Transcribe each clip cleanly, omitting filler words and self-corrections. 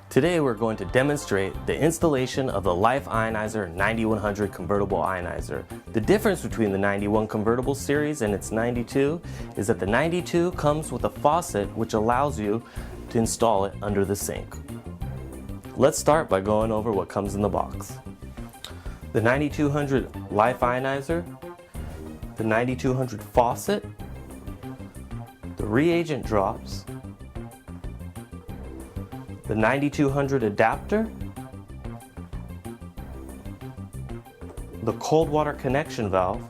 Today we're going to demonstrate the installation of the Life Ionizer 9100 convertible ionizer. The difference between the 91 convertible series and its 92 is that the 92 comes with a faucet which allows you to install it under the sink. Let's start by going over what comes in the box. The 9200 Life Ionizer, the 9200 faucet, the reagent drops, the 9200 adapter, the cold water connection valve,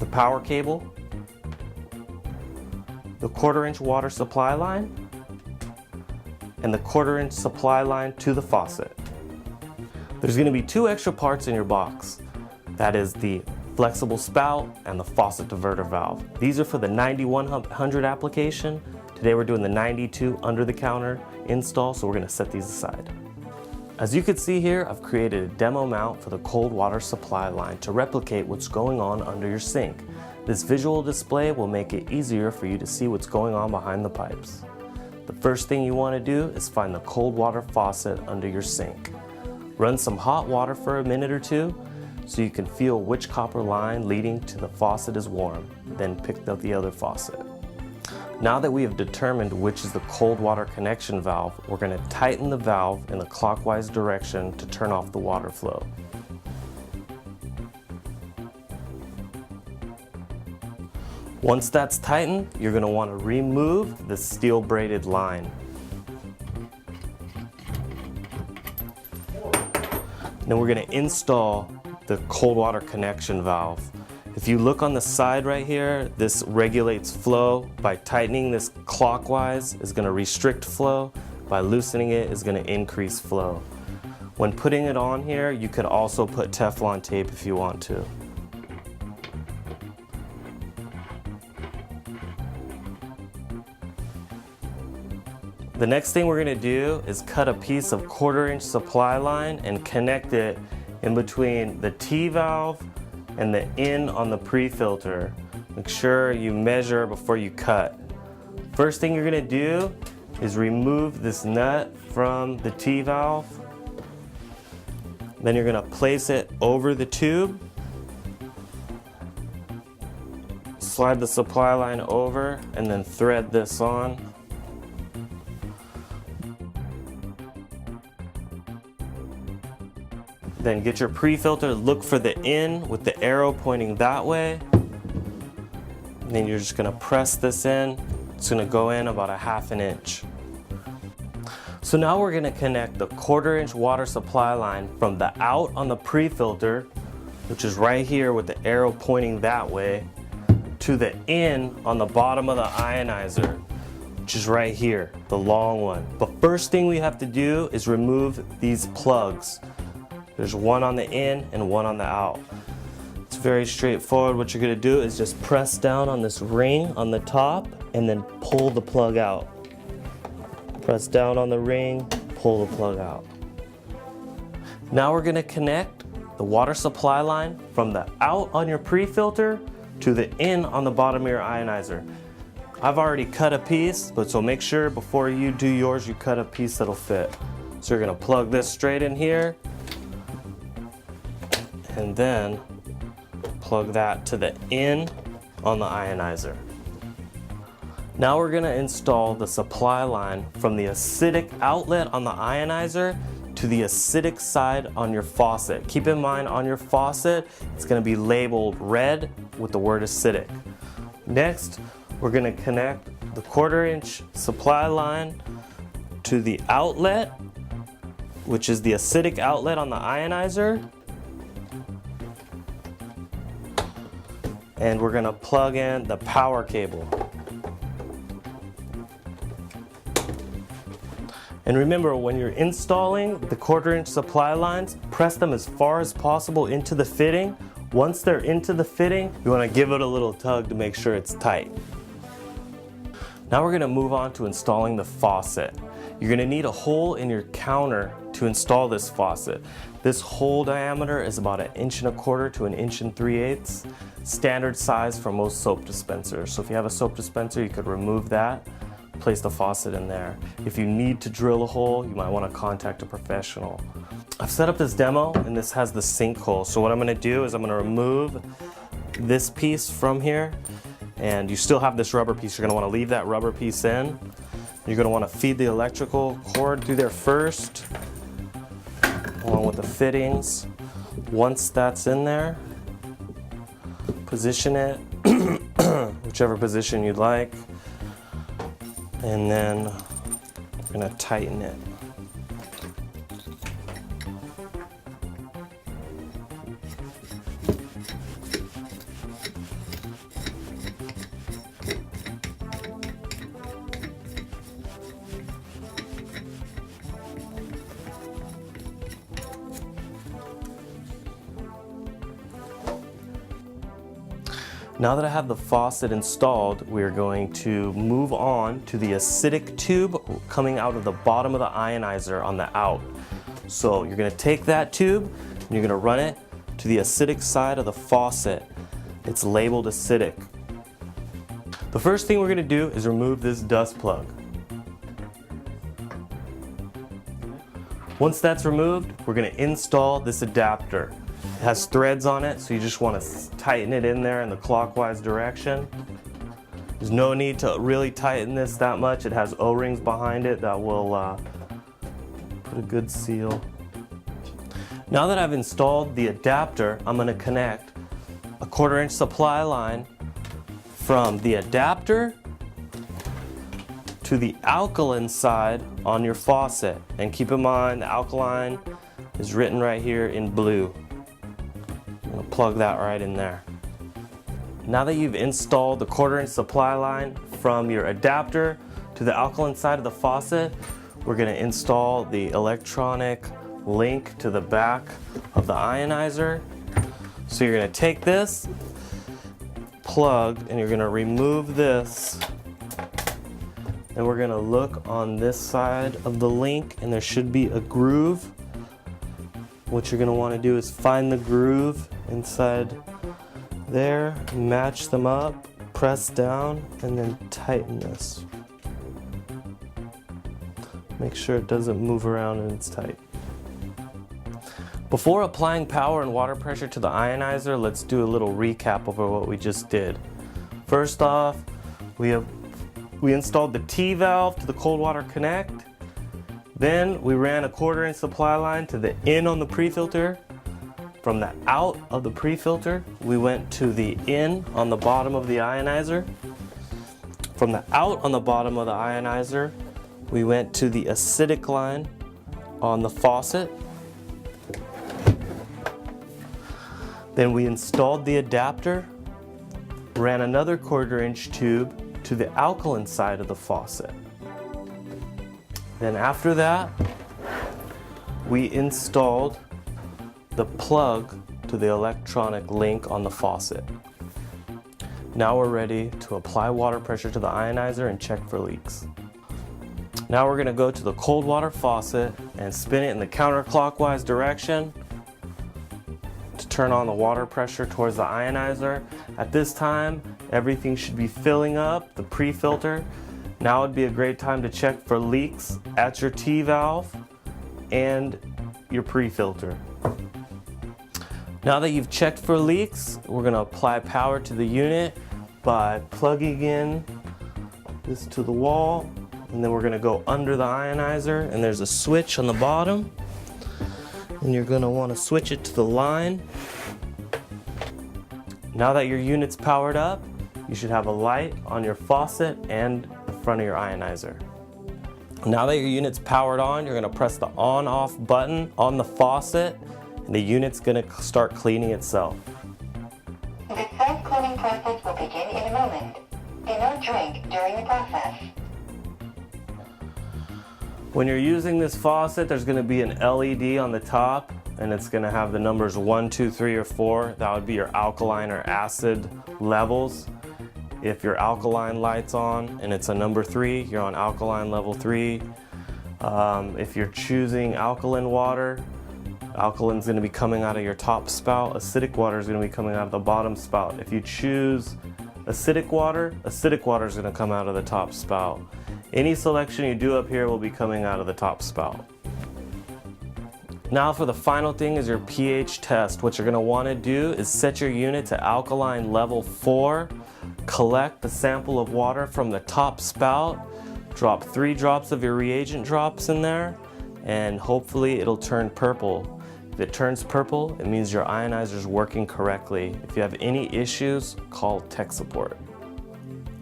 the power cable, the 1/4-inch water supply line, and the 1/4-inch supply line to the faucet. There's going to be two extra parts in your box. That is the flexible spout and the faucet diverter valve. These are for the 9100 application. Today we're doing the 92 under the counter install, so we're going to set these aside. As you can see here, I've created a demo mount for the cold water supply line to replicate what's going on under your sink. This visual display will make it easier for you to see what's going on behind the pipes. The first thing you want to do is find the cold water faucet under your sink. Run some hot water for a minute or two so you can feel which copper line leading to the faucet is warm. Then pick up the other faucet. Now that we have determined which is the cold water connection valve, we're going to tighten the valve in the clockwise direction to turn off the water flow. Once that's tightened, you're going to want to remove the steel braided line. Then we're going to install the cold water connection valve. If you look on the side right here, this regulates flow. By tightening this clockwise is going to restrict flow. By loosening it is going to increase flow. When putting it on here, you could also put Teflon tape if you want to. The next thing we're going to do is cut a piece of 1/4-inch supply line and connect it in between the T valve and the in on the pre-filter. Make sure you measure before you cut. First thing you're going to do is remove this nut from the T valve. Then you're going to place it over the tube. Slide the supply line over and then thread this on. Then get your pre-filter, look for the in with the arrow pointing that way. And then you're just going to press this in. It's going to go in about 1/2 inch. So now we're going to connect the 1/4-inch water supply line from the out on the pre-filter, which is right here with the arrow pointing that way, to the in on the bottom of the ionizer, which is right here, the long one. But first thing we have to do is remove these plugs. There's one on the in and one on the out. It's very straightforward. What you're going to do is just press down on this ring on the top and then pull the plug out. Press down on the ring, pull the plug out. Now we're going to connect the water supply line from the out on your pre-filter to the in on the bottom of your ionizer. I've already cut a piece, but so make sure before you do yours you cut a piece that'll fit. So you're going to plug this straight in here, and then plug that to the in on the ionizer. Now we're going to install the supply line from the acidic outlet on the ionizer to the acidic side on your faucet. Keep in mind on your faucet, it's going to be labeled red with the word acidic. Next, we're going to connect the 1/4-inch supply line to the outlet, which is the acidic outlet on the ionizer. And we're going to plug in the power cable. And remember, when you're installing the 1/4-inch supply lines, press them as far as possible into the fitting. Once they're into the fitting, you want to give it a little tug to make sure it's tight. Now we're going to move on to installing the faucet. You're going to need a hole in your counter to install this faucet. This hole diameter is about 1.25 inches to 1 3/8 inches, standard size for most soap dispensers. So if you have a soap dispenser, you could remove that. place the faucet in there. If you need to drill a hole, you might want to contact a professional. I've set up this demo and this has the sink hole. So what I'm going to do is I'm going to remove this piece from here, and you still have this rubber piece. You're going to want to leave that rubber piece in. You're going to want to feed the electrical cord through there first, along with the fittings. Once that's in there, position it whichever position you'd like, and then we're going to tighten it. Now that I have the faucet installed, we're going to move on to the acidic tube coming out of the bottom of the ionizer on the out. So you're going to take that tube and you're going to run it to the acidic side of the faucet. It's labeled acidic. The first thing we're going to do is remove this dust plug. Once that's removed, we're going to install this adapter. It has threads on it, so you just want to tighten it in there in the clockwise direction. There's no need to really tighten this that much. It has O-rings behind it that will put a good seal. Now that I've installed the adapter, I'm going to connect a 1/4 inch supply line from the adapter to the alkaline side on your faucet. And keep in mind, the alkaline is written right here in blue. I'm going to plug that right in there. Now that you've installed the 1/4 inch supply line from your adapter to the alkaline side of the faucet, we're going to install the electronic link to the back of the ionizer. So you're going to take this plug and you're going to remove this, and we're going to look on this side of the link, and there should be a groove. What you're going to want to do is find the groove inside there, match them up, press down, and then tighten this. Make sure it doesn't move around and it's tight. Before applying power and water pressure to the ionizer, let's do a little recap over what we just did. First off, we installed the T valve to the cold water connect. Then we ran a 1/4 inch supply line to the in on the pre-filter. From the out of the pre-filter, we went to the in on the bottom of the ionizer. From the out on the bottom of the ionizer, we went to the acidic line on the faucet. Then we installed the adapter, ran another 1/4 inch tube to the alkaline side of the faucet. Then after that, we installed the plug to the electronic link on the faucet. Now we're ready to apply water pressure to the ionizer and check for leaks. Now we're going to go to the cold water faucet and spin it in the counterclockwise direction to turn on the water pressure towards the ionizer. At this time, everything should be filling up, the pre-filter. Now would be a great time to check for leaks at your T valve and your pre-filter. Now that you've checked for leaks, we're going to apply power to the unit by plugging in this to the wall, and then we're going to go under the ionizer, and there's a switch on the bottom, and you're going to want to switch it to the line. Now that your unit's powered up, you should have a light on your faucet and the front of your ionizer. Now that your unit's powered on, you're going to press the on-off button on the faucet, and the unit's going to start cleaning itself. The self-cleaning process will begin in a moment. Do not drink during the process. When you're using this faucet, there's going to be an LED on the top, and it's going to have the numbers 1, 2, 3, or 4. That would be your alkaline or acid levels. If your alkaline light's on and it's a number 3, you're on alkaline level 3. If you're choosing alkaline water, alkaline's going to be coming out of your top spout. Acidic water is going to be coming out of the bottom spout. If you choose acidic water is going to come out of the top spout. Any selection you do up here will be coming out of the top spout. Now for the final thing is your pH test. What you're going to want to do is set your unit to alkaline level 4, collect the sample of water from the top spout, drop 3 drops of your reagent drops in there, and hopefully it'll turn purple. If it turns purple, it means your ionizer is working correctly. If you have any issues, call tech support.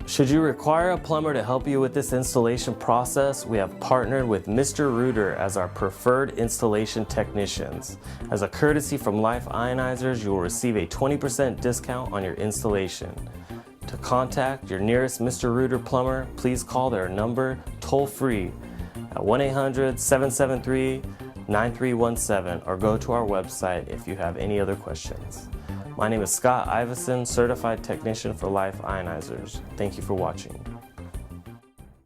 Should you require a plumber to help you with this installation process, we have partnered with Mr. Reuter as our preferred installation technicians. As a courtesy from Life Ionizers, you will receive a 20% discount on your installation. To contact your nearest Mr. Reuter plumber, please call their number toll-free at 1-800-773-9317 or go to our website if you have any other questions. My name is Scott Iveson, Certified Technician for Life Ionizers. Thank you for watching.